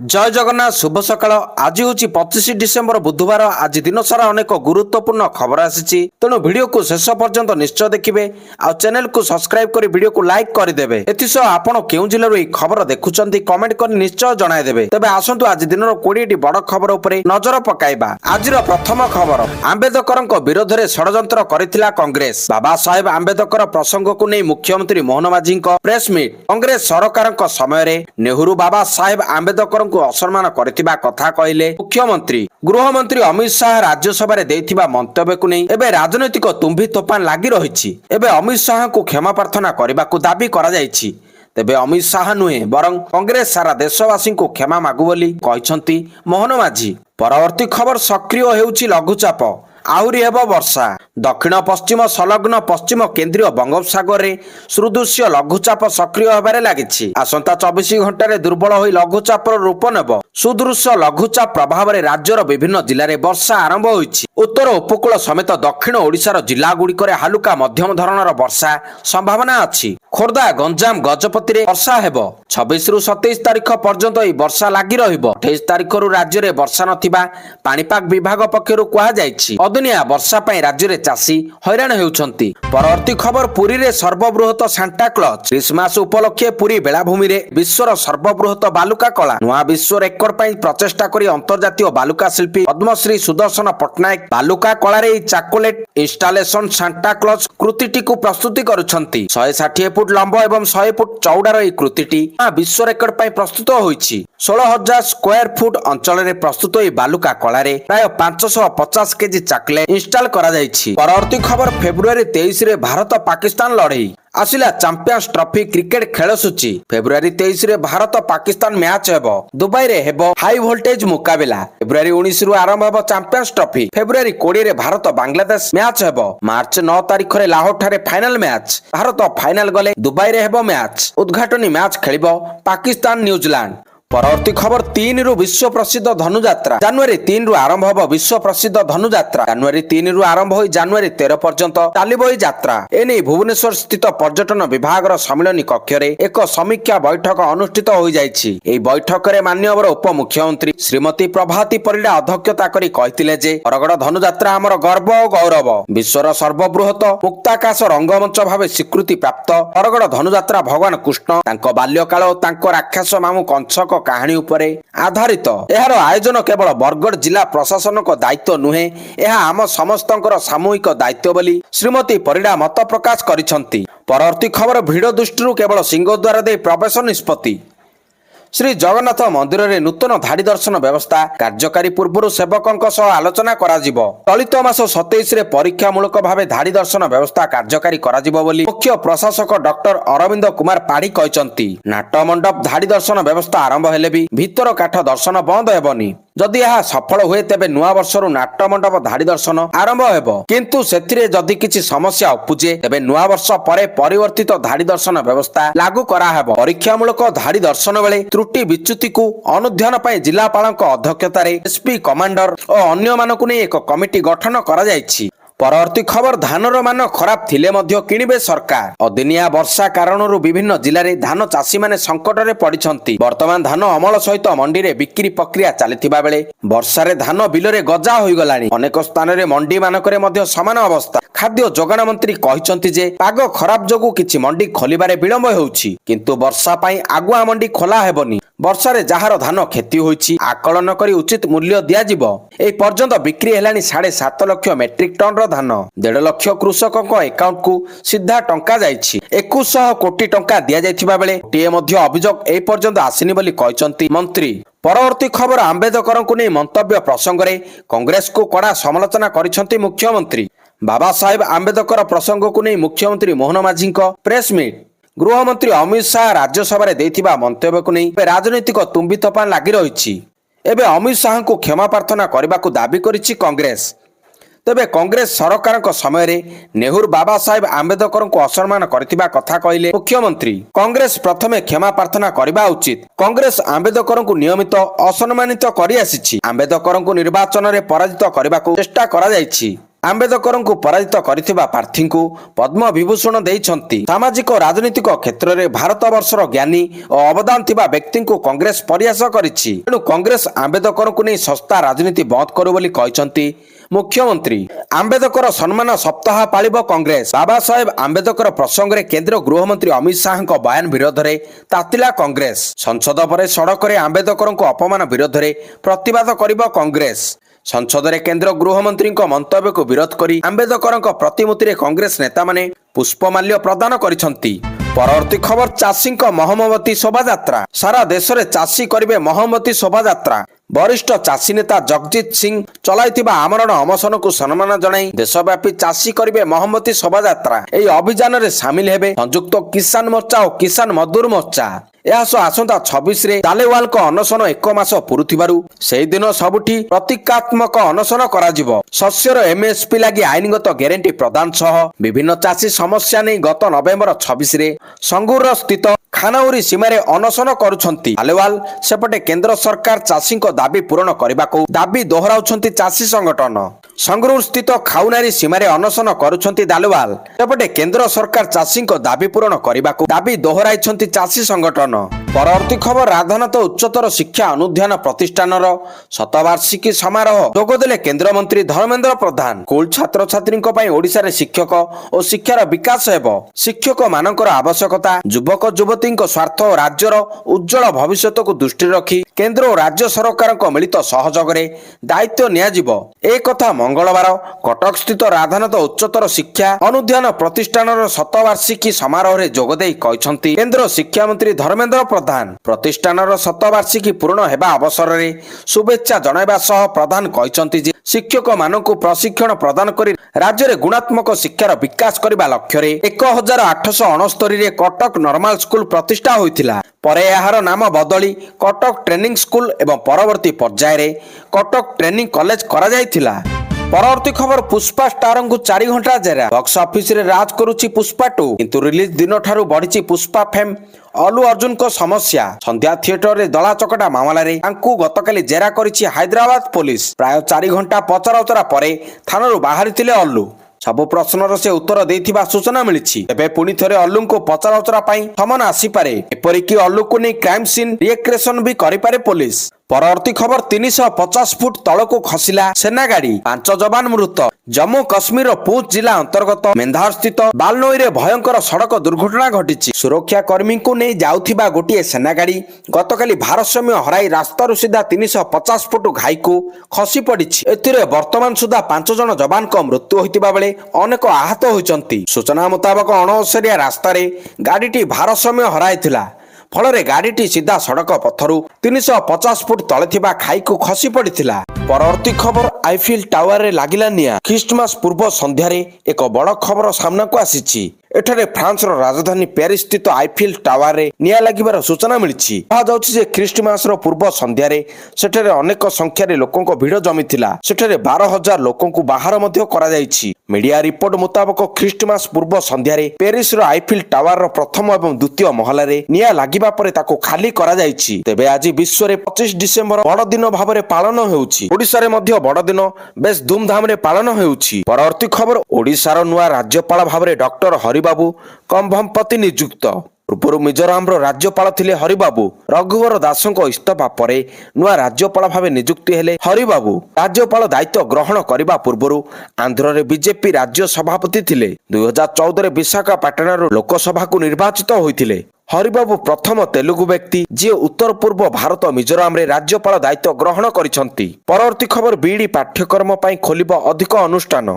जय जगन्नाथ शुभ सकाळ। आज हूँ 25 डिसेम्बर बुधवार। आज दिन सारा अनेक गुरुत्वपूर्ण खबर आसी तेणु वीडियो को शेष पर्यंत निश्चय देखिए। आ चैनल को सब्सक्राइब कर वीडियो को लाइक करदेवे। एथिसह आपण केउं जिल्लार एही खबर देखुचंती कमेंट कर निश्चय जणाइदेवे। तबे आसंतु आज दिनर 20टी बड़ खबर उपरे नजर पकाइबा। आजिर प्रथम खबर, आंबेडकरଙ୍କ विरोधରେ षडयंत्र କରିଥିଲା कांग्रेस। बाबा साहेब आंबेडकर प्रसंग को नहीं मुख्यमंत्री मोहन माझीଙ୍କ प्रेस मीट। कांग्रेस सरकारଙ୍କ ସମୟରେ नेहरू बाबा साहेब आंबेडकर को असम्मान करथिबा कथा कहले मुख्यमंत्री। गृहमंत्री अमित शाह राज्यसभा रे देथिबा मंतव्य को नहीं एबे राजनैतिक तुम्भी तोफान लागि रहिछि। एबे अमित शाह को क्षमा प्रार्थना करबाकू दाबी करा जायछि। तेबे अमित शाह नुहे बरं कांग्रेस सारा देशवासी को क्षमा मागु बोली कहिसंती मोहन माझी। परवर्ती खबर, सक्रिय हेउछि लघुचाप, आहुरी हेब वर्षा। दक्षिण पश्चिम संलग्न पश्चिम केंद्रीय बंगोपसागर रे सुदृश्य लघुचाप सक्रिय होबारे लागिछि। आसंता 24 घंटा दुर्बल होई लघुचापर रूप नेब। सुदृश्य लघुचाप प्रभाव रे राज्यर विभिन्न जिल्ला रे वर्षा आरंभ होइछि। उत्तर उपकूल समेत दक्षिण ओडिशार जिल्ला गुड़िकरे हालुका मध्यम धरणर वर्षा संभावना अछि। खोर्धा, गंजाम, गजपति रे वर्षा हेबो। 26 रु 27 तारिख पर्यंत ई वर्षा लागि रहिबो। 28 तारिख रु राज्य रे वर्षा नथिबा पाणीपाग विभाग पक्षरु कुहा जायछि। अदुनिया वर्षा पई राज्य रे चासी हैरान हेउछंती। परवर्ती खबर, पुरी रे सर्वबृहत सांता क्लज। क्रिसमस उपलक्षे पुरी बेलाभूमि रे विश्वर सर्वबृहत बालुका कला नुआ विश्व रेकर्ड पई प्रचेष्टा करी अंतर्जातीय बालुका शिल्पी पद्मश्री सुदर्शन पट्टनायक बालुका कला रे चॉकलेट इंस्टॉलेशन सांता क्लज कृतिटी को प्रस्तुति करुछंती। 160 फुट लंब एवं 100 फुट चौड़ार এই कृतिटी विश्व रेकर्ड पई प्रस्तुत होईछि। 16,000 स्क्वायर फुट अंचल रे प्रस्तुत এই बालुका कला रे प्राय 550 केजी चॉकलेट इंस्टॉल करा जायछि। परवर्ती खबर, फेब्रुआरी 23 रे भारत पाकिस्तान लड़ई आसिला चैंपियंस ट्रॉफी क्रिकेट खेल सूची। फेब्रुआरी 23 रे भारत पाकिस्तान मैच हेबो। दुबई रे हेबो हाई वोल्टेज मुकाबला। फेब्रुआरी 19 रु आरंभ हेबो चैंपियंस ट्रॉफी। फेब्रुआरी 20 रे भारत बांग्लादेश मैच हेबो। मार्च 9 तारिख रे लाहौर ठारे फाइनल मैच। भारत फाइनल गले दुबई रे हेबो मैच। उद्घाटनी मैच खेलिबो पाकिस्तान न्यूजीलैंड। परवर्ती खबर, 3 रु विश्व प्रसिद्ध धनुयात्रा। जनवरी 3 रु आरंभ होब विश्व प्रसिद्ध धनुयात्रा। जनवरी 3 रु आरंभ होई जनवरी 13 पर्यंत चालिबो ई यात्रा। एने भुवनेश्वर स्थित पर्यटन विभागर सम्मेलनी कक्ष रे एक समीक्षा बैठक अनुष्ठित होई जायछि। एई बैठक रे माननीय उपमुख्यमंत्री श्रीमती प्रभाती परिडा अध्यक्षता करी कहिथिले जे बरगड़ धनुयात्रा हमर गर्व और गौरव। विश्वर सर्वबृहत मुक्ताकाश रंगमंच भावे स्वीकृति प्राप्त बरगड़ धनुयात्रा भगवान कृष्ण तांको बाल्यकाल और तांको राक्षस मामू कंसक कहानी उपरे आधारित। एहार आयोजन केवल बरगड़ जिला प्रशासन को दायित्व नुहे, यह आम समस्तंकर सामूहिक दायित्व बोली श्रीमती परिडा मत प्रकाश करिसंती। परवर्ती खबर, भिड़ दृष्टि केवल सिंहद्वार दे प्रवेश निष्पत्ति। श्री जगन्नाथ मंदिर रे नूतन धाड़ी दर्शन व्यवस्था कार्यकारी पूर्व सेवकों सह आलोचना कराजिबो। चलित मास 27 रे परीक्षामूलक भावे धाड़ी दर्शन व्यवस्था कार्यकारी कराजिबो बोली मुख्य प्रशासक डॉक्टर अरविंद कुमार पाढ़ी कहचंती। नाट मंडप धाड़ी दर्शन व्यवस्था आरंभ हेले भी भीतर काठ दर्शन बंद हेबनी। जदि यह सफल हुए तेबे नुआ वर्षरु नाट्य मंडप धाड़ी दर्शन आरंभ हेबो। किंतु सेथिरे जदि किछि समस्या उपुजे तेबे नुआ वर्ष परे परिवर्तित धाड़ी दर्शन व्यवस्था लागू करा हेबो। परीक्षामूलक धाड़ी दर्शन बेले त्रुटि विच्युति को अनुध्यान पई जिलापालक अध्यक्षता रे एसपी कमांडर और अन्य मानकु नै एक कमिटी गठन करा जायछि। परवर्ती खबर, धानर मान खराब थिले मध्य किनिबे सरकार। अदिनिया वर्षा कारणरू विभिन्न जिल्ला रे धान चाषी माने संकट रे पडिछंती। वर्तमान धान अमल सहित मंडी रे बिक्री प्रक्रिया चलिथिबा बेले वर्षा रे धान बिल रे गजा होई गलानी। अनेक स्थान रे मंडी मानकरे मध्य समान अवस्था। खाद्य जोगाण मंत्री कहिसंती जे पाग खराब जोगु किछि मंडी खोलिबारे विलंब हेउछि, किंतु वर्षा पई आगुआ मंडी खोला हेबनी। वर्षा रे जहार धान खेती होइछि आकलन करी उचित मूल्य दिया जिवो। एई पर्यंत बिक्री हेलानी 7.5 लाख मेट्रिक टन रो धान। 1.5 लाख कृषकक अकाउंट को सीधा टंका जाइछि। 2100 कोटी टंका दिया जाइथिबा बेले टीए मध्य अभियोग एई पर्यंत आसिनी बोली कहिसंती मंत्री। परवर्ती खबर, आंबेडकर को नै मंतव्य प्रसंग रे कांग्रेस को कड़ा समालोचना करिसंती मुख्यमंत्री। बाबा साहेब आंबेडकर प्रसंग को नै मुख्यमंत्री मोहन माझीଙ୍କ प्रेस मीट। गृहमंत्री अमित शाह राज्यसभा रे देथिबा मंतव्य को नै राजनीतिक तुम्बी तोफान लागि रहिछि। एबे अमित शाह को क्षमा प्रार्थना करबाकू दाबी करिछि कांग्रेस। तेबे कांग्रेस सरकार समय रे नेहरू बाबा साहेब आंबेडकर को असम्मान करथिबा कथा कहले मुख्यमंत्री। कांग्रेस प्रथमे क्षमा प्रार्थना करबा उचित। कांग्रेस आंबेडकर को नियमित असम्मानित करि आसिछि। आंबेडकर को निर्वाचन रे पराजित करबाकू चेष्टा करा जायछि। ଆମ୍ବେଦକରଙ୍କୁ ପରାଜିତ କରିଥିବା ପ୍ରାର୍ଥୀଙ୍କୁ ପଦ୍ମ ବିଭୂଷଣ ଦେଇଛନ୍ତି। ସାମାଜିକ ଓ ରାଜନୈତିକ କ୍ଷେତ୍ରରେ ଭାରତବର୍ଷର ଜ୍ଞାନୀ ଓ ଅବଦାନ ଥିବା ବ୍ୟକ୍ତିଙ୍କୁ କଂଗ୍ରେସ ପରିହାସ କରିଛି। ତେଣୁ କଂଗ୍ରେସ ଆମ୍ବେଦକରଙ୍କୁ ନେଇ ଶସ୍ତା ରାଜନୀତି ବନ୍ଦ କରୁ ବୋଲି କହିଛନ୍ତି ମୁଖ୍ୟମନ୍ତ୍ରୀ। ଆମ୍ବେଦକର ସମ୍ମାନ ସପ୍ତାହ ପାଳିବ କଂଗ୍ରେସ। ବାବା ସାହେବ ଆମ୍ବେଦକର ପ୍ରସଙ୍ଗରେ କେନ୍ଦ୍ର ଗୃହମନ୍ତ୍ରୀ ଅମିତ ଶାହଙ୍କ ବୟାନ ବିରୋଧରେ ତାତିଲା କଂଗ୍ରେସ। ସଂସଦ ପରେ ସଡ଼କରେ ଆମ୍ବେଦକରଙ୍କ ଅପମାନ ବିରୋଧରେ ପ୍ରତିବାଦ କରିବ କଂଗ୍ରେସ। ସଂସଦରେ କେନ୍ଦ୍ର ଗୃହମନ୍ତ୍ରୀଙ୍କ ମନ୍ତବ୍ୟକୁ ବିରୋଧ କରି ଆମ୍ବେଦକରଙ୍କ ପ୍ରତିମୂର୍ତ୍ତିରେ କଂଗ୍ରେସ ନେତାମାନେ ପୁଷ୍ପମାଲ୍ୟ ପ୍ରଦାନ କରିଛନ୍ତି। ପରବର୍ତ୍ତୀ ଖବର, ଚାଷୀଙ୍କ ମହମବତୀ ଶୋଭାଯାତ୍ରା। ସାରା ଦେଶରେ ଚାଷୀ କରିବେ ମହମବତୀ ଶୋଭାଯାତ୍ରା। ବରିଷ୍ଠ ଚାଷୀ ନେତା ଜଗଜିତ ସିଂ ଚଳାଇଥିବା ଆମରଣ ଅନଶନକୁ ସମ୍ମାନ ଜଣାଇ ଦେଶବ୍ୟାପୀ ଚାଷୀ କରିବେ ମହମବତୀ ଶୋଭାଯାତ୍ରା। ଏହି ଅଭିଯାନରେ ସାମିଲ ହେବେ ସଂଯୁକ୍ତ କିଷାନ ମୋର୍ଚ୍ଚା ଓ କିଷାନ ମଜଦୁର ମୋର୍ଚ୍ଚା। ଏହା ସହ ଆସନ୍ତା 26ରେ ତାଲେୱାଲଙ୍କ ଅନଶନ 1 ମାସ ପୁରୁଥିବାରୁ ସେହିଦିନ ସବୁଠି ପ୍ରତୀକାତ୍ମକ ଅନଶନ କରାଯିବ। ଶସ୍ୟର MSP ଲାଗି ଆଇନଗତ ଗ୍ୟାରେଣ୍ଟି ପ୍ରଦାନ ସହ ବିଭିନ୍ନ ଚାଷୀ ସମସ୍ୟା ନେଇ ଗତ ନଭେମ୍ବର 26ରେ ସଙ୍ଗୁର ସ୍ଥିତ ଖାନାଉରି ସୀମାରେ ଅନଶନ କରୁଛନ୍ତି ତାଲେୱାଲ। ସେପଟେ କେନ୍ଦ୍ର ସରକାର ଚାଷୀଙ୍କ ଦାବି ପୂରଣ କରିବାକୁ ଦାବି ଦୋହରାଉଛନ୍ତି ଚାଷୀ ସଂଗଠନ। ସଂଗରୁର ସ୍ଥିତ ଖାଉନାରୀ ସୀମାରେ ଅନଶନ କରୁଛନ୍ତି ତାଲେୱାଲ। ସେପଟେ କେନ୍ଦ୍ର ସରକାର ଚାଷୀଙ୍କ ଦାବି ପୂରଣ କରିବାକୁ ଦାବି ଦୋହରାଇଛନ୍ତି ଚାଷୀ ସଂଗଠନ। ପରବର୍ତ୍ତୀ ଖବର, ରାଧାନାଥ ଉଚ୍ଚତର ଶିକ୍ଷା ଅନୁଧ୍ୟାନ ପ୍ରତିଷ୍ଠାନର ଶତବାର୍ଷିକୀ ସମାରୋହ ଯୋଗଦେଲେ କେନ୍ଦ୍ରମନ୍ତ୍ରୀ ଧର୍ମେନ୍ଦ୍ର ପ୍ରଧାନ। ସ୍କୁଲ ଛାତ୍ରଛାତ୍ରୀଙ୍କ ପାଇଁ ଓଡ଼ିଶାରେ ଶିକ୍ଷକ ଓ ଶିକ୍ଷାର ବିକାଶ ହେବ। ଶିକ୍ଷକ ମାନଙ୍କର ଆବଶ୍ୟକତା, ଯୁବକ ଯୁବତୀଙ୍କ ସ୍ୱାର୍ଥ ଓ ରାଜ୍ୟର ଉଜ୍ଜଳ ଭବିଷ୍ୟତକୁ ଦୃଷ୍ଟିରେ ରଖି କେନ୍ଦ୍ର ଓ ରାଜ୍ୟ ସରକାରଙ୍କ ମିଳିତ ସହଯୋଗରେ ଦାୟିତ୍ୱ ନିଆଯିବ। ଏକଥା ମଙ୍ଗଳବାର କଟକ ସ୍ଥିତ ରାଧାନାଥ ଉଚ୍ଚତର ଶିକ୍ଷା ଅନୁଧ୍ୟାନ ପ୍ରତିଷ୍ଠାନର ଶତବାର୍ଷିକୀ ସମାରୋହରେ ଯୋଗଦେଇ କହିଛନ୍ତି କେନ୍ଦ୍ର ଶିକ୍ଷାମନ୍ତ୍ରୀ ଧର୍ମେନ୍ଦ୍ର ପ୍ରଧାନ। ପ୍ରତିଷ୍ଠାନର ଶତବାର୍ଷିକୀ ପୂରଣ ହେବା ଅବସରରେ ଶୁଭେଚ୍ଛା ଜଣାଇବା ସହ ପ୍ରଧାନ କହିଛନ୍ତି ଯେ ଶିକ୍ଷକ ମାନଙ୍କୁ ପ୍ରଶିକ୍ଷଣ ପ୍ରଦାନ କରି ରାଜ୍ୟରେ ଗୁଣାତ୍ମକ ଶିକ୍ଷାର ବିକାଶ କରିବା ଲକ୍ଷ୍ୟରେ 1869ରେ କଟକ ନର୍ମାଲ ସ୍କୁଲ ପ୍ରତିଷ୍ଠା ହୋଇଥିଲା। ପରେ ଏହାର ନାମ ବଦଳି କଟକ ଟ୍ରେନିଂ ସ୍କୁଲ ଏବଂ ପରବର୍ତ୍ତୀ ପର୍ଯ୍ୟାୟରେ କଟକ ଟ୍ରେନିଂ କଲେଜ କରାଯାଇଥିଲା। ପରବର୍ତ୍ତୀ ଖବର, ପୁଷ୍ପା ଷ୍ଟାରଙ୍କୁ 4 ଘଣ୍ଟା ଜେରା। ବକ୍ସ ଅଫିସରେ ରାଜ କରୁଛି ପୁଷ୍ପା 2, କିନ୍ତୁ ରିଲିଜ ଦିନଠାରୁ ବଢିଛି ପୁଷ୍ପା ଫେମ୍। ଅଲ୍ଲୁ ଅର୍ଜୁନଙ୍କ ସମସ୍ୟା, ସନ୍ଧ୍ୟା ଥିଏଟରରେ ଦଳାଚକଟା ମାମଲାରେ ତାଙ୍କୁ ଗତକାଲି ଜେରା କରିଛି ହାଇଦ୍ରାବାଦ ପୋଲିସ। ପ୍ରାୟ 4 ଘଣ୍ଟା ପଚରାଉଚରା ପରେ ଥାନାରୁ ବାହାରିଥିଲେ ଅଲ୍ଲୁ। ସବୁ ପ୍ରଶ୍ନର ସେ ଉତ୍ତର ଦେଇଥିବା ସୂଚନା ମିଳିଛି। ଏବେ ପୁଣି ଥରେ ଅଲ୍ଲୁଙ୍କୁ ପଚରାଉଚରା ପାଇଁ ସମନ ଆସିପାରେ। ଏପରିକି ଅଲ୍ଲୁକୁ ନେଇ କ୍ରାଇମ ସିନ୍ ରିଏକ୍ରେସନ ବି କରିପାରେ ପୋଲିସ। ପରବର୍ତ୍ତୀ ଖବର, 350 ଫୁଟ ତଳକୁ ଖସିଲା ସେନା ଗାଡି, 5 ଯବାନ ମୃତ। ଜମ୍ମୁ କାଶ୍ମୀରର ପୁଞ୍ଚ ଜିଲ୍ଲା ଅନ୍ତର୍ଗତ ମେନ୍ଧାର ସ୍ଥିତ ବାଲନୋଇରେ ଭୟଙ୍କର ସଡ଼କ ଦୁର୍ଘଟଣା ଘଟିଛି। ସୁରକ୍ଷା କର୍ମୀଙ୍କୁ ନେଇ ଯାଉଥିବା ଗୋଟିଏ ସେନା ଗାଡି ଗତକାଲି ଭାରସାମ୍ୟ ହରାଇ ରାସ୍ତାରୁ ସିଧା 350 ଫୁଟ ଘାଇକୁ ଖସି ପଡିଛି। ଏଥିରେ ବର୍ତ୍ତମାନ ସୁଦ୍ଧା 5 ଜଣ ଯବାନଙ୍କ ମୃତ୍ୟୁ ହୋଇଥିବା ବେଳେ ଅନେକ ଆହତ ହୋଇଛନ୍ତି। ସୂଚନା ମୁତାବକ ଅଣଓସାରିଆ ରାସ୍ତାରେ ଗାଡିଟି ଭାରସାମ୍ୟ ହରାଇଥିଲା, ଫଳରେ ଗାଡିଟି ସିଧା ସଡ଼କ ପଥରୁ 350 ଫୁଟ ତଳେ ଥିବା ଖାଇକୁ ଖସି ପଡିଥିଲା। ପରବର୍ତ୍ତୀ ଖବର, ଆଇଫିଲ୍ ଟାୱାରରେ ଲାଗିଲା ନିଆଁ। ଖ୍ରୀଷ୍ଟମାସ ପୂର୍ବ ସନ୍ଧ୍ୟାରେ ଏକ ବଡ଼ ଖବର ସାମ୍ନାକୁ ଆସିଛି। ଏଠାରେ ଫ୍ରାନ୍ସର ରାଜଧାନୀ ପ୍ୟାରିସ ସ୍ଥିତ ଆଇଫିଲ୍ ଟାୱାରରେ ନିଆଁ ଲାଗିବାର ସୂଚନା ମିଳିଛି। କୁହାଯାଉଛି ଯେ ଖ୍ରୀଷ୍ଟମାସର ପୂର୍ବ ସନ୍ଧ୍ୟାରେ ସେଠାରେ ଅନେକ ସଂଖ୍ୟାରେ ଲୋକଙ୍କ ଭିଡ଼ ଜମିଥିଲା। ସେଠାରେ 12,000 ଲୋକଙ୍କୁ ବାହାର ମଧ୍ୟ କରାଯାଇଛି। ମିଡିଆ ରିପୋର୍ଟ ମୁତାବକ ଖ୍ରୀଷ୍ଟମାସ ପୂର୍ବ ସନ୍ଧ୍ୟାରେ ପ୍ୟାରିସର ଆଇଫିଲ୍ ଟାୱାରର ପ୍ରଥମ ଏବଂ ଦ୍ୱିତୀୟ ମହଲାରେ ନିଆଁ ଲାଗିବା ପରେ ତାକୁ ଖାଲି କରାଯାଇଛି। ତେବେ ଆଜି ବିଶ୍ୱରେ 25 ଡିସେମ୍ବର ବଡ଼ଦିନ ଭାବରେ ପାଳନ ହେଉଛି। ଓଡ଼ିଶାରେ ମଧ୍ୟ ବଡ଼ଦିନ ବେଶ ଧୁମଧାମରେ ପାଳନ ହେଉଛି। ପରବର୍ତ୍ତୀ ଖବର, ଓଡ଼ିଶାର ନୂଆ ରାଜ୍ୟପାଳ ଭାବରେ ଡକ୍ଟର ହରିବାବୁ କମ୍ଭମପତି ନିଯୁକ୍ତ। ପୂର୍ବରୁ ମିଜୋରାମର ରାଜ୍ୟପାଳ ଥିଲେ ହରିବାବୁ। ରଘୁବର ଦାସଙ୍କ ଇସ୍ତଫା ପରେ ନୂଆ ରାଜ୍ୟପାଳ ଭାବେ ନିଯୁକ୍ତି ହେଲେ ହରିବାବୁ। ରାଜ୍ୟପାଳ ଦାୟିତ୍ୱ ଗ୍ରହଣ କରିବା ପୂର୍ବରୁ ଆନ୍ଧ୍ରରେ ବିଜେପି ରାଜ୍ୟ ସଭାପତି ଥିଲେ। 2014ରେ ବିଶାଖାପାଟଣାରୁ ଲୋକସଭାକୁ ନିର୍ବାଚିତ ହୋଇଥିଲେ। ହରିବାବୁ ପ୍ରଥମ ତେଲୁଗୁ ବ୍ୟକ୍ତି ଯିଏ ଉତ୍ତର ପୂର୍ବ ଭାରତ ମିଜୋରାମରେ ରାଜ୍ୟପାଳ ଦାୟିତ୍ୱ ଗ୍ରହଣ କରିଛନ୍ତି। ପରବର୍ତ୍ତୀ ଖବର, ବିଇଡି ପାଠ୍ୟକ୍ରମ ପାଇଁ ଖୋଲିବ ଅଧିକ ଅନୁଷ୍ଠାନ।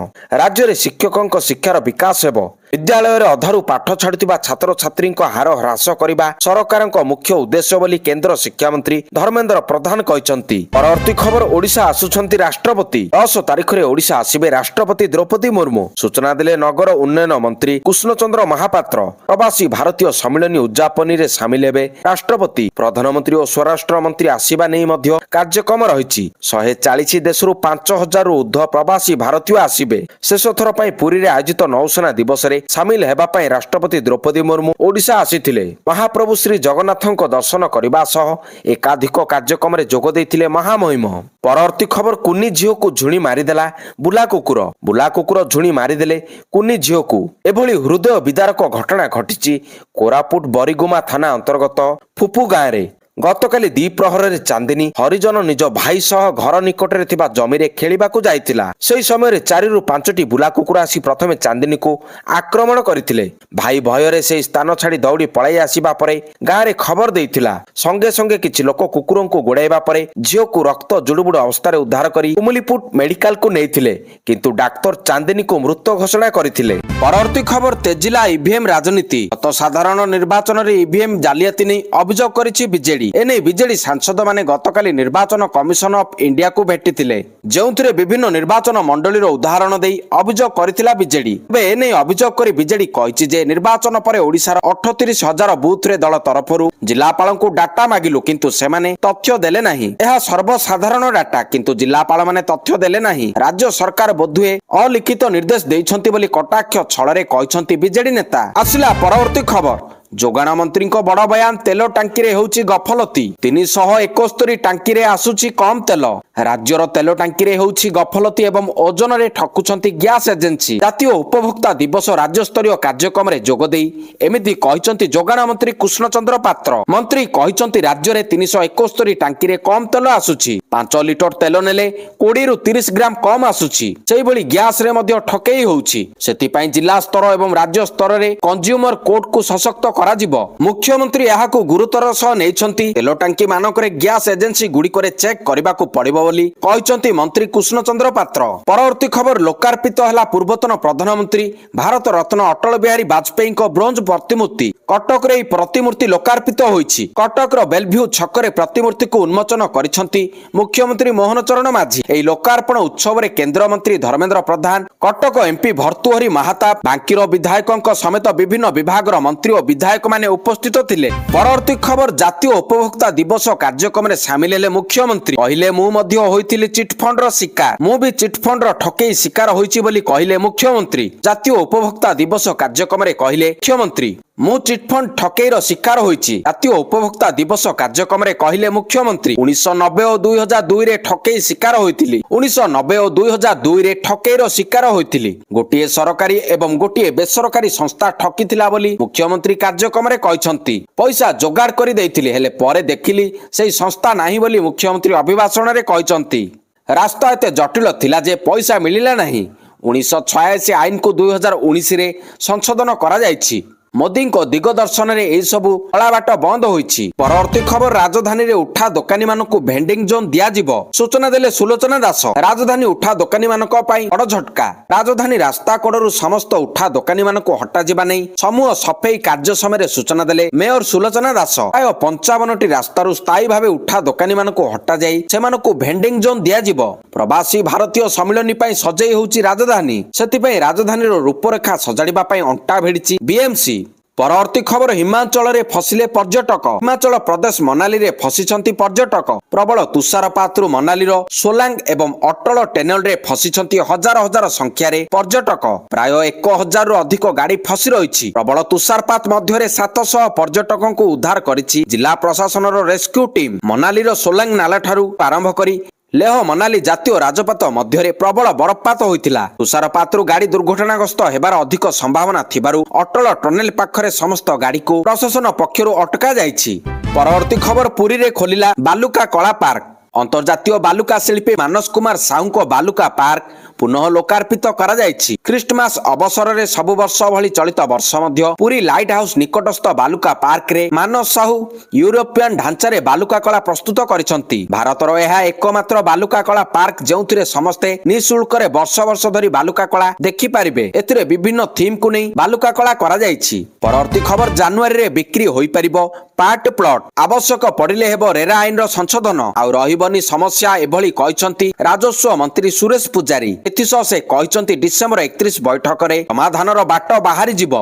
ରାଜ୍ୟରେ ଶିକ୍ଷକଙ୍କ ଶିକ୍ଷାର ବିକାଶ ହେବ। ବିଦ୍ୟାଳୟରେ ଅଧାରୁ ପାଠ ଛାଡୁଥିବା ଛାତ୍ରଛାତ୍ରୀଙ୍କ ହାର ହ୍ରାସ କରିବା ସରକାରଙ୍କ ମୁଖ୍ୟ ଉଦ୍ଦେଶ୍ୟ ବୋଲି କେନ୍ଦ୍ର ଶିକ୍ଷାମନ୍ତ୍ରୀ ଧର୍ମେନ୍ଦ୍ର ପ୍ରଧାନ କହିଛନ୍ତି। ପରବର୍ତ୍ତୀ ଖବର, ଓଡ଼ିଶା ଆସୁଛନ୍ତି ରାଷ୍ଟ୍ରପତି। 10 ତାରିଖରେ ଓଡ଼ିଶା ଆସିବେ ରାଷ୍ଟ୍ରପତି ଦ୍ରୌପଦୀ ମୁର୍ମୁ। ସୂଚନା ଦେଲେ ନଗର ଉନ୍ନୟନ ମନ୍ତ୍ରୀ କୃଷ୍ଣଚନ୍ଦ୍ର ମହାପାତ୍ର। ପ୍ରବାସୀ ଭାରତୀୟ ସମ୍ମିଳନୀ ଉଦ୍ଯାପନୀରେ ସାମିଲ ହେବେ ରାଷ୍ଟ୍ରପତି। ପ୍ରଧାନମନ୍ତ୍ରୀ ଓ ସ୍ୱରାଷ୍ଟ୍ର ମନ୍ତ୍ରୀ ଆସିବା ନେଇ ମଧ୍ୟ କାର୍ଯ୍ୟକ୍ରମ ରହିଛି। 140 ଦେଶରୁ 5,000ରୁ ଉର୍ଦ୍ଧ୍ୱ ପ୍ରବାସୀ ଭାରତୀୟ ଆସିବେ। ଶେଷ ଥର ପାଇଁ ପୁରୀରେ ଆୟୋଜିତ ନୌସେନା ଦିବସରେ ସାମିଲ ହେବା ପାଇଁ ରାଷ୍ଟ୍ରପତି ଦ୍ରୌପଦୀ ମୁର୍ମୁ ଓଡ଼ିଶା ଆସିଥିଲେ। ମହାପ୍ରଭୁ ଶ୍ରୀ ଜଗନ୍ନାଥଙ୍କ ଦର୍ଶନ କରିବା ସହ ଏକାଧିକ କାର୍ଯ୍ୟକ୍ରମରେ ଯୋଗ ଦେଇଥିଲେ ମହାମହିମ। ପରବର୍ତ୍ତୀ ଖବର, କୁନି ଝିଅକୁ ଝୁଣି ମାରିଦେଲା ବୁଲା କୁକୁର। ବୁଲା କୁକୁର ଝୁଣି ମାରିଦେଲେ କୁନି ଝିଅକୁ। ଏଭଳି ହୃଦୟ ବିଦାରକ ଘଟଣା ଘଟିଛି କୋରାପୁଟ ବରିଗୁମା ଥାନା ଅନ୍ତର୍ଗତ ଫୁପୁ ଗାଁରେ। ଗତକାଲି ଦ୍ୱିପ୍ରହରରେ ଚାନ୍ଦିନୀ ହରିଜନ ନିଜ ଭାଇ ସହ ଘର ନିକଟରେ ଥିବା ଜମିରେ ଖେଳିବାକୁ ଯାଇଥିଲା। ସେହି ସମୟରେ 4ରୁ 5ଟି ବୁଲା କୁକୁର ଆସି ପ୍ରଥମେ ଚାନ୍ଦିନୀକୁ ଆକ୍ରମଣ କରିଥିଲେ। ଭାଇ ଭୟରେ ସେହି ସ୍ଥାନ ଛାଡ଼ି ଦୌଡ଼ି ପଳାଇ ଆସିବା ପରେ ଗାଁରେ ଖବର ଦେଇଥିଲା। ସଙ୍ଗେ ସଙ୍ଗେ କିଛି ଲୋକ କୁକୁରଙ୍କୁ ଗୋଡ଼ାଇବା ପରେ ଝିଅକୁ ରକ୍ତ ଜୁଡୁବୁଡୁ ଅବସ୍ଥାରେ ଉଦ୍ଧାର କରି କୁମୁଲିପୁଟ ମେଡିକାଲକୁ ନେଇଥିଲେ, କିନ୍ତୁ ଡାକ୍ତର ଚାନ୍ଦିନୀକୁ ମୃତ ଘୋଷଣା କରିଥିଲେ। ପରବର୍ତ୍ତୀ ଖବର, ତେଜିଲା ଇଭିଏମ୍ ରାଜନୀତି। ଗତ ସାଧାରଣ ନିର୍ବାଚନରେ ଇଭିଏମ୍ ଜାଲିଆତି ନେଇ ଅଭିଯୋଗ କରିଛି ବିଜେଡି। ଏନେଇ ବିଜେଡି ସାଂସଦମାନେ ଗତକାଲି ନିର୍ବାଚନ କମିଶନ ଅଫ୍ ଇଣ୍ଡିଆକୁ ଭେଟିଥିଲେ, ଯେଉଁଥିରେ ବିଭିନ୍ନ ନିର୍ବାଚନ ମଣ୍ଡଳୀର ଉଦାହରଣ ଦେଇ ଅଭିଯୋଗ କରିଥିଲା ବିଜେଡି। ଏବେ ଏନେଇ ଅଭିଯୋଗ କରି ବିଜେଡି କହିଛି ଯେ ନିର୍ବାଚନ ପରେ ଓଡ଼ିଶାର 38,000 ବୁଥରେ ଦଳ ତରଫରୁ ଜିଲ୍ଲାପାଳଙ୍କୁ ଡାଟା ମାଗିଲୁ, କିନ୍ତୁ ସେମାନେ ତଥ୍ୟ ଦେଲେ ନାହିଁ। ଏହା ସର୍ବସାଧାରଣ ଡାଟା, କିନ୍ତୁ ଜିଲ୍ଲାପାଳମାନେ ତଥ୍ୟ ଦେଲେ ନାହିଁ। ରାଜ୍ୟ ସରକାର ବୋଧହୁଏ ଅଲିଖିତ ନିର୍ଦ୍ଦେଶ ଦେଇଛନ୍ତି ବୋଲି କଟାକ୍ଷ ଛଳରେ କହିଛନ୍ତି ବିଜେଡି ନେତା। ଆସିଲା ପରବର୍ତ୍ତୀ ଖବର, ଯୋଗାଣ ମନ୍ତ୍ରୀଙ୍କ ବଡ ବୟାନ, ତେଲ ଟାଙ୍କିରେ ହେଉଛି ଗଫଲତି। 371 ଟାଙ୍କିରେ ଆସୁଛି କମ୍ ତେଲ। ରାଜ୍ୟର ତେଲ ଟାଙ୍କିରେ ହେଉଛି ଗଫଲତି ଏବଂ ଓଜନରେ ଠକୁଛନ୍ତି ଗ୍ୟାସ୍ ଏଜେନ୍ସି। ଜାତୀୟ ଉପଭୋକ୍ତା ଦିବସ ରାଜ୍ୟସ୍ତରୀୟ କାର୍ଯ୍ୟକ୍ରମରେ ଯୋଗଦେଇ ଏମିତି କହିଛନ୍ତି ଯୋଗାଣ ମନ୍ତ୍ରୀ କୃଷ୍ଣଚନ୍ଦ୍ର ପାତ୍ର। ମନ୍ତ୍ରୀ କହିଛନ୍ତି ରାଜ୍ୟରେ 371 ଟାଙ୍କିରେ କମ୍ ତେଲ ଆସୁଛି। 5 ଲିଟର ତେଲ ନେଲେ 20ରୁ 30 ଗ୍ରାମ କମ୍ ଆସୁଛି। ସେହିଭଳି ଗ୍ୟାସରେ ମଧ୍ୟ ଠକେଇ ହେଉଛି। ସେଥିପାଇଁ ଜିଲ୍ଲା ସ୍ତର ଏବଂ ରାଜ୍ୟ ସ୍ତରରେ କନଜ୍ୟୁମର କୋର୍ଟକୁ ସଶକ୍ତ କରାଯିବ। ମୁଖ୍ୟମନ୍ତ୍ରୀ ଏହାକୁ ଗୁରୁତର ସହ ନେଇଛନ୍ତି। ତେଲ ଟାଙ୍କି ମାନଙ୍କରେ ଗ୍ୟାସ୍ ଏଜେନ୍ସି ଗୁଡ଼ିକରେ ଚେକ୍ କରିବାକୁ ପଡ଼ିବ ବୋଲି କହିଛନ୍ତି ମନ୍ତ୍ରୀ କୃଷ୍ଣଚନ୍ଦ୍ର ପାତ୍ର। ପରବର୍ତ୍ତୀ ଖବର, ଲୋକାର୍ପିତ ହେଲା ପୂର୍ବତନ ପ୍ରଧାନମନ୍ତ୍ରୀ ଭାରତ ରତ୍ନ ଅଟଳ ବିହାରୀ ବାଜପେୟୀଙ୍କ ବ୍ରୋଞ୍ଜ ପ୍ରତିମୂର୍ତ୍ତି। କଟକରେ ଏହି ପ୍ରତିମୂର୍ତ୍ତି ଲୋକାର୍ପିତ ହୋଇଛି। କଟକର ବେଲଭ୍ୟୁ ଛକରେ ପ୍ରତିମୂର୍ତ୍ତିକୁ ଉନ୍ମୋଚନ କରିଛନ୍ତି ମୁଖ୍ୟମନ୍ତ୍ରୀ ମୋହନ ଚରଣ ମାଝୀ। ଏହି ଲୋକାର୍ପଣ ଉତ୍ସବରେ କେନ୍ଦ୍ରମନ୍ତ୍ରୀ ଧର୍ମେନ୍ଦ୍ର ପ୍ରଧାନ, କଟକ ଏମ୍ପି ଭର୍ତ୍ତୃହରି ମାହାତାବ, ବାଙ୍କିର ବିଧାୟକଙ୍କ ସମେତ ବିଭିନ୍ନ ବିଭାଗର ମନ୍ତ୍ରୀ ଓ ବିଧାୟକମାନେ ଉପସ୍ଥିତ ଥିଲେ। ପରବର୍ତ୍ତୀ ଖବର, ଜାତୀୟ ଉପଭୋକ୍ତା ଦିବସ କାର୍ଯ୍ୟକ୍ରମରେ ସାମିଲ ହେଲେ ମୁଖ୍ୟମନ୍ତ୍ରୀ। କହିଲେ ମୁଁ ମଧ୍ୟ ହୋଇଥିଲି ଚିଟଫଣ୍ଡର ଶିକାର। ମୁଁ ବି ଚିଟଫଣ୍ଡର ଠକେଇ ଶିକାର ହୋଇଛି ବୋଲି କହିଲେ ମୁଖ୍ୟମନ୍ତ୍ରୀ। ଜାତୀୟ ଉପଭୋକ୍ତା ଦିବସ କାର୍ଯ୍ୟକ୍ରମରେ କହିଲେ ମୁଖ୍ୟମନ୍ତ୍ରୀ, ମୁଁ ଚିଟଫଣ୍ଡ ଠକେଇର ଶିକାର ହୋଇଛି। ଜାତୀୟ ଉପଭୋକ୍ତା ଦିବସ କାର୍ଯ୍ୟକ୍ରମରେ କହିଲେ ମୁଖ୍ୟମନ୍ତ୍ରୀ, 1990 ଓ 2002ରେ ଠକେଇ ଶିକାର ହୋଇଥିଲି। 1990 ଓ 2002ରେ ଠକେଇର ଶିକାର ହୋଇଥିଲି। ଗୋଟିଏ ସରକାରୀ ଏବଂ ଗୋଟିଏ ବେସରକାରୀ ସଂସ୍ଥା ଠକିଥିଲା ବୋଲି ମୁଖ୍ୟମନ୍ତ୍ରୀ କାର୍ଯ୍ୟକ୍ରମରେ କହିଛନ୍ତି। ପଇସା ଯୋଗାଡ଼ କରି ଦେଇଥିଲି, ହେଲେ ପରେ ଦେଖିଲି ସେହି ସଂସ୍ଥା ନାହିଁ ବୋଲି ମୁଖ୍ୟମନ୍ତ୍ରୀ ଅଭିଭାଷଣରେ କହିଛନ୍ତି। ରାସ୍ତା ଏତେ ଜଟିଳ ଥିଲା ଯେ ପଇସା ମିଳିଲା ନାହିଁ। 1986 ଆଇନକୁ 2019ରେ ସଂଶୋଧନ କରାଯାଇଛି। ମୋଦିଙ୍କ ଦିଗଦର୍ଶନରେ ଏହିସବୁ କଳାବାଟ ବନ୍ଦ ହୋଇଛି। ପରବର୍ତ୍ତୀ ଖବର, ରାଜଧାନୀରେ ଉଠା ଦୋକାନୀମାନଙ୍କୁ ଭେଣ୍ଡିଂ ଜୋନ୍ ଦିଆଯିବ, ସୂଚନା ଦେଲେ ସୁଲୋଚନା ଦାସ। ରାଜଧାନୀ ଉଠା ଦୋକାନୀମାନଙ୍କ ପାଇଁ ବଡ଼ ଝଟକା। ରାଜଧାନୀ ରାସ୍ତା କଡ଼ରୁ ସମସ୍ତ ଉଠା ଦୋକାନୀମାନଙ୍କୁ ହଟାଯିବା ନେଇ ସମୂହ ସଫେଇ କାର୍ଯ୍ୟ ସମୟରେ ସୂଚନା ଦେଲେ ମେୟର ସୁଲୋଚନା ଦାସ। ପ୍ରାୟ 55ଟି ରାସ୍ତାରୁ ସ୍ଥାୟୀ ଭାବେ ଉଠା ଦୋକାନୀମାନଙ୍କୁ ହଟାଯାଇ ସେମାନଙ୍କୁ ଭେଣ୍ଡିଂ ଜୋନ୍ ଦିଆଯିବ। ପ୍ରବାସୀ ଭାରତୀୟ ସମ୍ମିଳନୀ ପାଇଁ ସଜେଇ ହେଉଛି ରାଜଧାନୀ। ସେଥିପାଇଁ ରାଜଧାନୀର ରୂପରେଖା ସଜାଡ଼ିବା ପାଇଁ ଅଣ୍ଟା ଭିଡ଼ିଛି ବିଏମ୍ସି। ପରବର୍ତ୍ତୀ ଖବର, ହିମାଚଳରେ ଫସିଲେ ପର୍ଯ୍ୟଟକ। ହିମାଚଳ ପ୍ରଦେଶ ମନାଲିରେ ଫସିଛନ୍ତି ପର୍ଯ୍ୟଟକ। ପ୍ରବଳ ତୁଷାରପାତରୁ ମନାଲିର ସୋଲାଙ୍ଗ ଏବଂ ଅଟଳ ଟେନେଲରେ ଫସିଛନ୍ତି ହଜାର ହଜାର ସଂଖ୍ୟାରେ ପର୍ଯ୍ୟଟକ। ପ୍ରାୟ 1000ରୁ ଅଧିକ ଗାଡ଼ି ଫସି ରହିଛି। ପ୍ରବଳ ତୁଷାରପାତ ମଧ୍ୟରେ 700 ପର୍ଯ୍ୟଟକଙ୍କୁ ଉଦ୍ଧାର କରିଛି ଜିଲ୍ଲା ପ୍ରଶାସନର ରେସ୍କ୍ୟୁ ଟିମ୍। ମନାଲିର ସୋଲାଙ୍ଗ ନାଲାଠାରୁ ଆରମ୍ଭ କରି ଲେହ ମନାଲି ଜାତୀୟ ରାଜପଥ ମଧ୍ୟରେ ପ୍ରବଳ ବରଫପାତ ହୋଇଥିଲା। ତୁଷାରପାତରୁ ଗାଡ଼ି ଦୁର୍ଘଟଣାଗ୍ରସ୍ତ ହେବାର ଅଧିକ ସମ୍ଭାବନା ଥିବାରୁ ଅଟଳ ଟନେଲ ପାଖରେ ସମସ୍ତ ଗାଡ଼ିକୁ ପ୍ରଶାସନ ପକ୍ଷରୁ ଅଟକା ଯାଇଛି। ପରବର୍ତ୍ତୀ ଖବର, ପୁରୀରେ ଖୋଲିଲା ବାଲୁକା କଳା ପାର୍କ। ଅନ୍ତର୍ଜାତୀୟ ବାଲୁକା ଶିଳ୍ପୀ ମାନସ କୁମାର ସାହୁଙ୍କ ବାଲୁକା ପାର୍କ ପୁନଃ ଲୋକାର୍ପିତ କରାଯାଇଛି। ଖ୍ରୀଷ୍ଟମାସ ଅବସରରେ ସବୁ ବର୍ଷ ଭଳି ଚଳିତ ବର୍ଷ ମଧ୍ୟ ପୁରୀ ଲାଇଟ୍ ହାଉସ୍ ନିକଟସ୍ଥ ବାଲୁକା ପାର୍କରେ ମାନସ ସାହୁ ୟୁରୋପିଆନ ଢାଞ୍ଚାରେ ବାଲୁକା କଳା ପ୍ରସ୍ତୁତ କରିଛନ୍ତି। ଭାରତର ଏହା ଏକମାତ୍ର ବାଲୁକା କଳା ପାର୍କ ଯେଉଁଥିରେ ସମସ୍ତେ ନିଃଶୁଳ୍କରେ ବର୍ଷ ବର୍ଷ ଧରି ବାଲୁକା କଳା ଦେଖିପାରିବେ। ଏଥିରେ ବିଭିନ୍ନ ଥିମ୍କୁ ନେଇ ବାଲୁକା କଳା କରାଯାଇଛି। ପରବର୍ତ୍ତୀ ଖବର, ଜାନୁଆରୀରେ ବିକ୍ରି ହୋଇପାରିବ ପାର୍ଟ ପ୍ଲଟ। ଆବଶ୍ୟକ ପଡ଼ିଲେ ହେବ ରେରା ଆଇନର ସଂଶୋଧନ, ଆଉ ରହିବନି ସମସ୍ୟା, ଏଭଳି କହିଛନ୍ତି ରାଜସ୍ୱ ମନ୍ତ୍ରୀ ସୁରେଶ ପୂଜାରୀ। ଏଥିସହ ସେ କହିଛନ୍ତି ଡିସେମ୍ବର 31 ବୈଠକରେ ସମାଧାନର ବାଟ ବାହାରିଯିବ।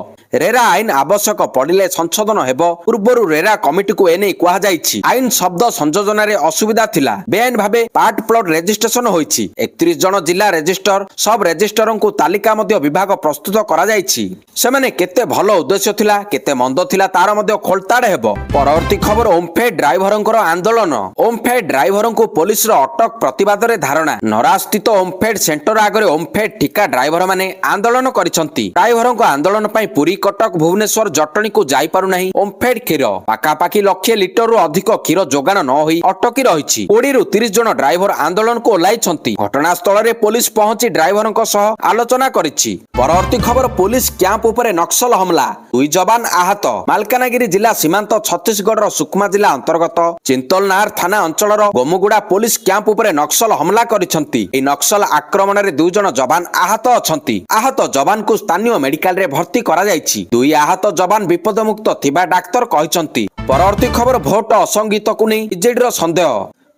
ରେରା ଆଇନ ଆବଶ୍ୟକ ପଡ଼ିଲେ ସଂଶୋଧନ ହେବ। ପୂର୍ବରୁ ରେରା କମିଟିକୁ ଏନେଇ କୁହାଯାଇଛି ଆଇନ ଶବ୍ଦ ସଂଯୋଜନାରେ ଅସୁବିଧା ଥିଲା। ବେଆଇନ ଭାବେ ପାର୍ଟ ପ୍ଲଟ ରେଜିଷ୍ଟ୍ରେସନ ହୋଇଛି। 31 ଜଣ ଜିଲ୍ଲା ରେଜିଷ୍ଟର ସବ ରେଜିଷ୍ଟରଙ୍କୁ ତାଲିକା ମଧ୍ୟ ବିଭାଗ ପ୍ରସ୍ତୁତ କରାଯାଇଛି। ସେମାନେ କେତେ ଭଲ ଉଦ୍ଦେଶ୍ୟ ଥିଲା କେତେ ମନ୍ଦ ଥିଲା ତାର ମଧ୍ୟ ଖୋଳତାଡ଼ ହେବ। ପରବର୍ତ୍ତୀ ଖବର ଓମଫେଡ୍ ଡ୍ରାଇଭରଙ୍କର ଆନ୍ଦୋଳନ। ଓମଫେଡ୍ ଡ୍ରାଇଭରଙ୍କୁ ପୋଲିସର ଅଟକ ପ୍ରତିବାଦରେ ଧାରଣା। ନରାସ୍ଥିତ ଓମଫେଡ୍ ସେଣ୍ଟର ଆଗରେ ଓମଫେଡ୍ ଠିକା ଡ୍ରାଇଭର ମାନେ ଆନ୍ଦୋଳନ କରିଛନ୍ତି। ଡ୍ରାଇଭରଙ୍କ ଆନ୍ଦୋଳନ ପାଇଁ ପୁରୀ କଟକ ଭୁବନେଶ୍ୱର ଜଟଣୀକୁ ଯାଇପାରୁନାହିଁ ଓମଫେଡ୍ କ୍ଷୀର। ପାଖାପାଖି ଲକ୍ଷେ ଲିଟରରୁ ଅଧିକ କ୍ଷୀର ଯୋଗାଣ ନ ହୋଇ ଅଟକି ରହିଛି। 20ରୁ 30 ଜଣ ଡ୍ରାଇଭର ଆନ୍ଦୋଳନକୁ ଓହ୍ଲାଇଛନ୍ତି। ଘଟଣାସ୍ଥଳରେ ପୋଲିସ ପହଞ୍ଚି ଡ୍ରାଇଭରଙ୍କ ସହ ଆଲୋଚନା କରିଛି। ପରବର୍ତ୍ତୀ ଖବର ପୋଲିସ କ୍ୟାମ୍ପ ଉପରେ ନକ୍ସଲ ହମଲା 2 ଯବାନ ଆହତ। ମାଲକାନଗିରି ଜିଲ୍ଲା ସୀମାନ୍ତ ଛତିଶଗଡ଼ର ସୁକମା ଜିଲ୍ଲା ଅନ୍ତର୍ଗତ ଚିନ୍ତଲନାର ଥାନା ଅଞ୍ଚଳର ଗୋମୁଗୁଡା ପୋଲିସ କ୍ୟାମ୍ପ ଉପରେ ନକ୍ସଲ ହମଲା କରିଛନ୍ତି। ଏହି ନକ୍ସଲ ଆକ୍ରମଣରେ 2 ଜଣ ଯବାନ ଆହତ ଅଛନ୍ତି। ଆହତ ଯବାନଙ୍କୁ ସ୍ଥାନୀୟ ମେଡିକାଲରେ ଭର୍ତ୍ତି କରାଯାଇଛି। 2 ଆହତ ଯବାନ ବିପଦମୁକ୍ତ ଥିବା ଡାକ୍ତର କହିଛନ୍ତି। ପରବର୍ତ୍ତୀ ଖବର ଭୋଟ ଅସଙ୍ଗୀତକୁ ନେଇ ବିଜେଡିର ସନ୍ଦେହ।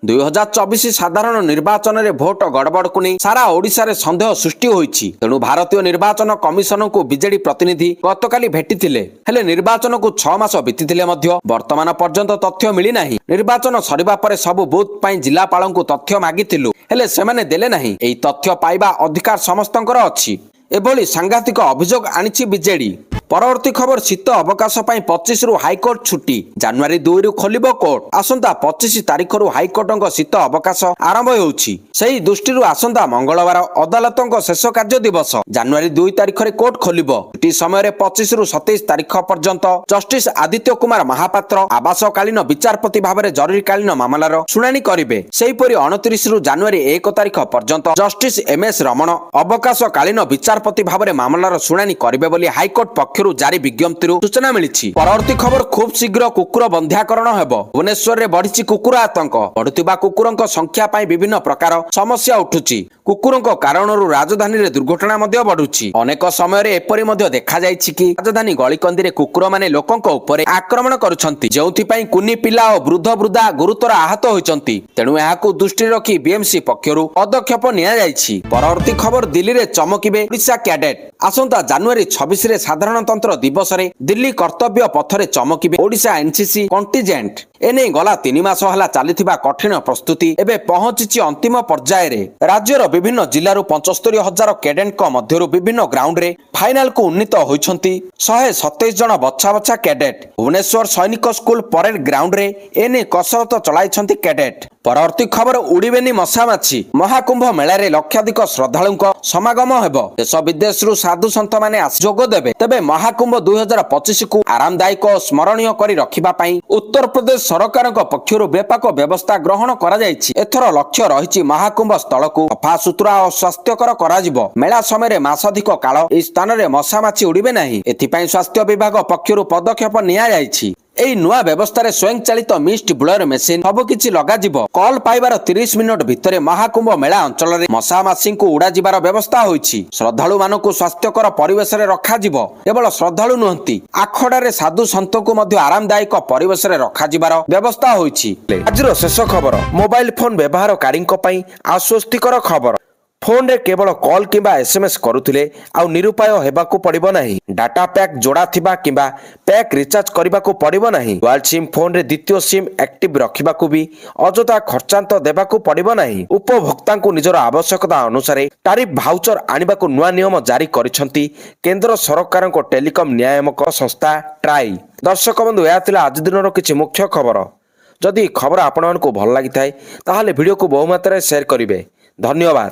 2024 ସାଧାରଣ ନିର୍ବାଚନରେ ଭୋଟ ଗଡ଼ବଡ଼କୁ ନେଇ ସାରା ଓଡ଼ିଶାରେ ସନ୍ଦେହ ସୃଷ୍ଟି ହୋଇଛି। ତେଣୁ ଭାରତୀୟ ନିର୍ବାଚନ କମିଶନଙ୍କୁ ବିଜେଡି ପ୍ରତିନିଧି ଗତକାଲି ଭେଟିଥିଲେ। ହେଲେ ନିର୍ବାଚନକୁ 6 ମାସ ବିତିଥିଲେ ମଧ୍ୟ ବର୍ତ୍ତମାନ ପର୍ଯ୍ୟନ୍ତ ତଥ୍ୟ ମିଳିନାହିଁ। ନିର୍ବାଚନ ସରିବା ପରେ ସବୁ ବୁଥ ପାଇଁ ଜିଲ୍ଲାପାଳଙ୍କୁ ତଥ୍ୟ ମାଗିଥିଲୁ ହେଲେ ସେମାନେ ଦେଲେ ନାହିଁ। ଏହି ତଥ୍ୟ ପାଇବା ଅଧିକାର ସମସ୍ତଙ୍କର ଅଛି। ଏଭଳି ସାଂଘାତିକ ଅଭିଯୋଗ ଆଣିଛି ବିଜେଡି। ପରବର୍ତ୍ତୀ ଖବର ଶୀତ ଅବକାଶ ପାଇଁ 25ରୁ ହାଇକୋର୍ଟ ଛୁଟି। ଜାନୁଆରୀ 2ରୁ ଖୋଲିବ କୋର୍ଟ। ଆସନ୍ତା 25 ତାରିଖରୁ ହାଇକୋର୍ଟଙ୍କ ଶୀତ ଅବକାଶ ଆରମ୍ଭ ହେଉଛି। ସେହି ଦୃଷ୍ଟିରୁ ଆସନ୍ତା ମଙ୍ଗଳବାର ଅଦାଲତଙ୍କ ଶେଷ କାର୍ଯ୍ୟ ଦିବସ। ଜାନୁଆରୀ 2 ତାରିଖରେ କୋର୍ଟ ଖୋଲିବ। ଛୁଟି ସମୟରେ 25ରୁ 27 ତାରିଖ ପର୍ଯ୍ୟନ୍ତ ଜଷ୍ଟିସ ଆଦିତ୍ୟ କୁମାର ମହାପାତ୍ର ଆବାସକାଳୀନ ବିଚାରପତି ଭାବରେ ଜରୁରୀକାଳୀନ ମାମଲାର ଶୁଣାଣି କରିବେ। ସେହିପରି 29ରୁ ଜାନୁଆରୀ 1 ତାରିଖ ପର୍ଯ୍ୟନ୍ତ ଜଷ୍ଟିସ MS ରମଣ ଅବକାଶକାଳୀନ ବିଚାରପତି ଭାବରେ ମାମଲାର ଶୁଣାଣି କରିବେ ବୋଲି ହାଇକୋର୍ଟ ପକ୍ଷରୁ ଜାରି ବିଜ୍ଞପ୍ତିରୁ ସୂଚନା ମିଳିଛି। ପରବର୍ତ୍ତୀ ଖବର ଖୁବ୍ ଶୀଘ୍ର କୁକୁର ବନ୍ଧ୍ୟାକରଣ ହେବ। ଭୁବନେଶ୍ୱରରେ ବଢିଛି କୁକୁର ଆତଙ୍କ। ବଢୁଥିବା କୁକୁରଙ୍କ ସଂଖ୍ୟା ପାଇଁ ବିଭିନ୍ନ ପ୍ରକାର ସମସ୍ୟା ଉଠୁଛି। କୁକୁରଙ୍କ କାରଣରୁ ରାଜଧାନୀରେ ଦୁର୍ଘଟଣା ମଧ୍ୟ ବଢୁଛି। ଅନେକ ସମୟରେ ଏପରି ମଧ୍ୟ ଦେଖାଯାଇଛି କି ରାଜଧାନୀ ଗଳିକନ୍ଦିରେ କୁକୁରମାନେ ଲୋକଙ୍କ ଉପରେ ଆକ୍ରମଣ କରୁଛନ୍ତି, ଯେଉଁଥିପାଇଁ କୁନି ପିଲା ଓ ବୃଦ୍ଧ ବୃଦ୍ଧା ଗୁରୁତର ଆହତ ହୋଇଛନ୍ତି। ତେଣୁ ଏହାକୁ ଦୃଷ୍ଟିରେ ରଖି ବିଏମସି ପକ୍ଷରୁ ପଦକ୍ଷେପ ନିଆଯାଇଛି। ପରବର୍ତ୍ତୀ ଖବର ଦିଲ୍ଲୀରେ ଚମକିବେ ଓଡ଼ିଶା କ୍ୟାଡେଟ୍। ଆସନ୍ତା ଜାନୁଆରୀ 26ରେ ସାଧାରଣତନ୍ତ୍ର ଦିବସରେ ଦିଲ୍ଲୀ କର୍ତ୍ତବ୍ୟ ପଥରେ ଚମକିବେ ଓଡ଼ିଶା ଏନସିସି କଣ୍ଟିଜେଣ୍ଟ। ଏନେଇ ଗଲା 3 ମାସ ହେଲା ଚାଲିଥିବା କଠିନ ପ୍ରସ୍ତୁତି ଏବେ ପହଞ୍ଚିଛି ଅନ୍ତିମ ପର୍ଯ୍ୟାୟରେ। ରାଜ୍ୟର ବିଭିନ୍ନ ଜିଲ୍ଲାରୁ 75,000 କ୍ୟାଡେଟଙ୍କ ମଧ୍ୟରୁ ବିଭିନ୍ନ ଗ୍ରାଉଣ୍ଡରେ ଫାଇନାଲକୁ ଉନ୍ନୀତ ହୋଇଛନ୍ତି 127 ଜଣ ବଛା ବଛା କ୍ୟାଡେଟ୍। ଭୁବନେଶ୍ୱର ସୈନିକ ସ୍କୁଲ ପରେଡ୍ ଗ୍ରାଉଣ୍ଡରେ ଏନେଇ କସରତ ଚଳାଇଛନ୍ତି କ୍ୟାଡେଟ୍। ପରବର୍ତ୍ତୀ ଖବର ଉଡ଼ିବେନି ମଶାମାଛି। ମହାକୁମ୍ଭ ମେଳାରେ ଲକ୍ଷାଧିକ ଶ୍ରଦ୍ଧାଳୁଙ୍କ ସମାଗମ ହେବ। ଦେଶ ବିଦେଶରୁ ସାଧୁ ସନ୍ଥମାନେ ଯୋଗ ଦେବେ। ତେବେ ମହାକୁମ୍ଭ 2025କୁ ଆରାମଦାୟକ ଓ ସ୍ମରଣୀୟ କରି ରଖିବା ପାଇଁ ଉତ୍ତରପ୍ରଦେଶ ସରକାରଙ୍କ ପକ୍ଷରୁ ବ୍ୟାପକ ବ୍ୟବସ୍ଥା ଗ୍ରହଣ କରାଯାଇଛି। ଏଥର ଲକ୍ଷ୍ୟ ରହିଛି ମହାକୁମ୍ଭ ସ୍ଥଳକୁ ସଫାସୁତୁରା ଓ ସ୍ୱାସ୍ଥ୍ୟକର କରାଯିବ। ମେଳା ସମୟରେ ମାସାଧିକ କାଳ ଏହି ସ୍ଥାନରେ ମଶାମାଛି ଉଡ଼ିବେ ନାହିଁ। ଏଥିପାଇଁ ସ୍ୱାସ୍ଥ୍ୟ ବିଭାଗ ପକ୍ଷରୁ ପଦକ୍ଷେପ ନିଆଯାଇଛି। ଏହି ନୂଆ ବ୍ୟବସ୍ଥାରେ ସ୍ୱୟଂଚାଳିତ ମିଷ୍ଟ ବ୍ଲୋୟର ମେସିନ ସବୁକିଛି ଲଗାଯିବ। କଲ୍ ପାଇବାର 30 ମିନିଟ୍ ଭିତରେ ମହାକୁମ୍ଭ ମେଳା ଅଞ୍ଚଳରେ ମଶାମାଛିଙ୍କୁ ଉଡ଼ାଯିବାର ବ୍ୟବସ୍ଥା ହୋଇଛି। ଶ୍ରଦ୍ଧାଳୁମାନଙ୍କୁ ସ୍ୱାସ୍ଥ୍ୟକର ପରିବେଶରେ ରଖାଯିବ। କେବଳ ଶ୍ରଦ୍ଧାଳୁ ନୁହନ୍ତି, ଆଖଡ଼ାରେ ସାଧୁ ସନ୍ଥଙ୍କୁ ମଧ୍ୟ ଆରାମଦାୟକ ପରିବେଶରେ ରଖାଯିବାର ବ୍ୟବସ୍ଥା ହୋଇଛି। ଆଜିର ଶେଷ ଖବର ମୋବାଇଲ ଫୋନ ବ୍ୟବହାରକାରୀଙ୍କ ପାଇଁ ଆଶ୍ୱସ୍ତିକର ଖବର। ଫୋନରେ କେବଳ କଲ୍ କିମ୍ବା SMS କରୁଥିଲେ ଆଉ ନିରୁପାୟ ହେବାକୁ ପଡ଼ିବ ନାହିଁ। ଡାଟା ପ୍ୟାକ୍ ଯୋଡ଼ା ଥିବା କିମ୍ବା ପ୍ୟାକ୍ ରିଚାର୍ଜ କରିବାକୁ ପଡ଼ିବ ନାହିଁ। ଡୁଆଲ ସିମ୍ ଫୋନରେ ଦ୍ୱିତୀୟ ସିମ୍ ଆକ୍ଟିଭ ରଖିବାକୁ ବି ଅଯଥା ଖର୍ଚ୍ଚାନ୍ତ ଦେବାକୁ ପଡ଼ିବ ନାହିଁ। ଉପଭୋକ୍ତାଙ୍କୁ ନିଜର ଆବଶ୍ୟକତା ଅନୁସାରେ ଟାରିଫ ଭାଉଚର ଆଣିବାକୁ ନୂଆ ନିୟମ ଜାରି କରିଛନ୍ତି କେନ୍ଦ୍ର ସରକାରଙ୍କ ଟେଲିକମ ନିୟାମକ ସଂସ୍ଥା ଟ୍ରାଇ। ଦର୍ଶକ ବନ୍ଧୁ, ଏହା ଥିଲା ଆଜି ଦିନର କିଛି ମୁଖ୍ୟ ଖବର। ଯଦି ଖବର ଆପଣମାନଙ୍କୁ ଭଲ ଲାଗିଥାଏ ତାହେଲେ ଭିଡ଼ିଓକୁ ବହୁମାତ୍ରାରେ ସେୟାର କରିବେ। ଧନ୍ୟବାଦ।